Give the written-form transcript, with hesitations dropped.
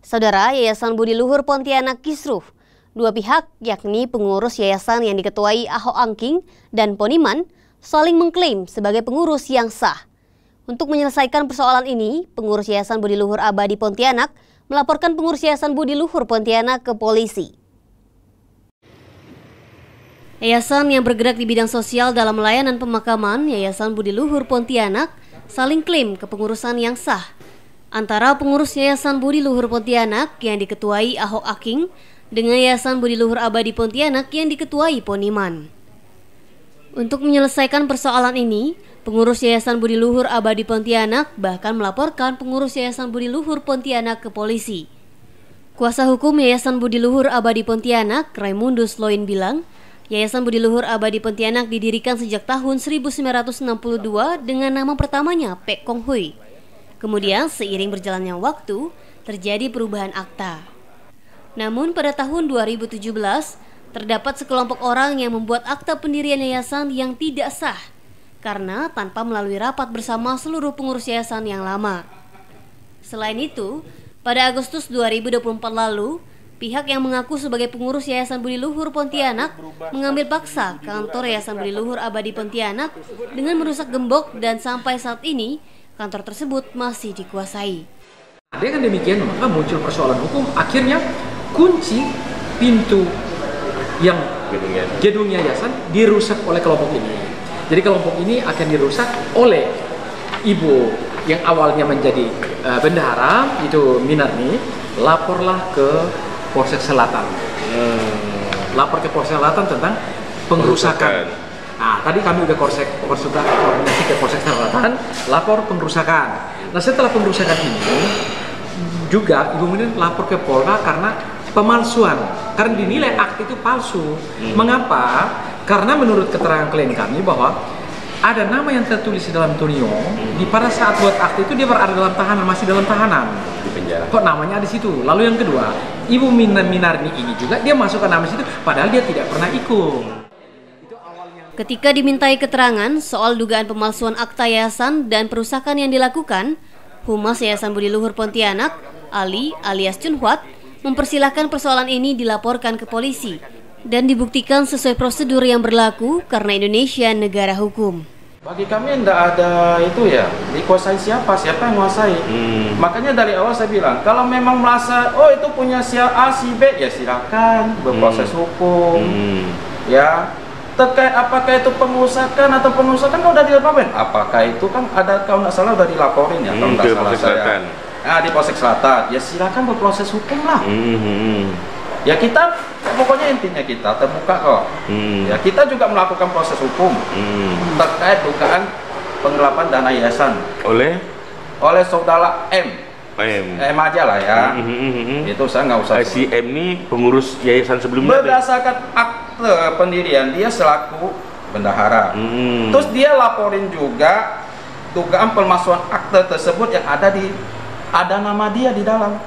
Saudara, Yayasan Budi Luhur Pontianak Kisruh, dua pihak yakni pengurus yayasan yang diketuai Ahok Angking dan Poniman saling mengklaim sebagai pengurus yang sah. Untuk menyelesaikan persoalan ini, pengurus Yayasan Budi Luhur Abadi Pontianak melaporkan pengurus Yayasan Budi Luhur Pontianak ke polisi. Yayasan yang bergerak di bidang sosial dalam layanan pemakaman, Yayasan Budi Luhur Pontianak, saling klaim kepengurusan yang sah. Antara pengurus Yayasan Budi Luhur Pontianak yang diketuai Ahok Angking dengan Yayasan Budi Luhur Abadi Pontianak yang diketuai Poniman. Untuk menyelesaikan persoalan ini, pengurus Yayasan Budi Luhur Abadi Pontianak bahkan melaporkan pengurus Yayasan Budi Luhur Pontianak ke polisi. Kuasa hukum Yayasan Budi Luhur Abadi Pontianak, Raimundus Loin bilang, Yayasan Budi Luhur Abadi Pontianak didirikan sejak tahun 1962 dengan nama pertamanya Pek Kong Hui. Kemudian seiring berjalannya waktu, terjadi perubahan akta. Namun pada tahun 2017, terdapat sekelompok orang yang membuat akta pendirian yayasan yang tidak sah karena tanpa melalui rapat bersama seluruh pengurus yayasan yang lama. Selain itu, pada Agustus 2024 lalu, pihak yang mengaku sebagai pengurus Yayasan Budi Luhur Pontianak mengambil paksa kantor Yayasan Budi Luhur Abadi Pontianak dengan merusak gembok dan sampai saat ini kantor tersebut masih dikuasai. Dengan demikian maka muncul persoalan hukum, akhirnya kunci pintu yang gedung yayasan dirusak oleh kelompok ini. Jadi kelompok ini akan dirusak oleh ibu yang awalnya menjadi bendahara, itu Minarni, laporlah ke Polsek Selatan. Lapor ke Polsek Selatan tentang pengrusakan. Nah, tadi kami udah koordinasi ke Polsek Selatan, lapor pengrusakan. Nah, setelah pengrusakan ini, juga Ibu Minarni lapor ke Polda karena pemalsuan, karena dinilai akte itu palsu. Mengapa? Karena menurut keterangan klien kami bahwa ada nama yang tertulis di dalam Tonio, di pada saat buat akte itu dia berada dalam tahanan, masih dalam tahanan di penjara. Kok namanya ada di situ? Lalu yang kedua, Ibu Minarni ini juga dia masukkan nama situ, padahal dia tidak pernah ikut. Ketika dimintai keterangan soal dugaan pemalsuan akta yayasan dan perusakan yang dilakukan, Humas Yayasan Budi Luhur Pontianak, Ali alias Chunhwat, mempersilahkan persoalan ini dilaporkan ke polisi dan dibuktikan sesuai prosedur yang berlaku karena Indonesia negara hukum. Bagi kami tidak ada itu ya, dikuasai siapa yang menguasai. Makanya dari awal saya bilang, kalau memang merasa oh itu punya si A, si B, ya silakan berproses hukum. Ya, terkait apakah itu pengusakan atau penusukan kan udah dilaporin. Apakah itu kan ada kalau nggak salah udah dilaporin ya, kalau nggak salah saya. Nah, di Polsek Selatan, ya silakan berproses hukum lah. Ya kita, pokoknya intinya kita terbuka kok. Ya kita juga melakukan proses hukum terkait dugaan penggelapan dana yayasan oleh saudara M aja lah ya. Itu saya nggak usah. Si M ini pengurus yayasan sebelumnya. Berdasarkan akte pendirian dia selaku bendahara. Terus dia laporin juga dugaan pemalsuan akte tersebut yang ada nama dia di dalam.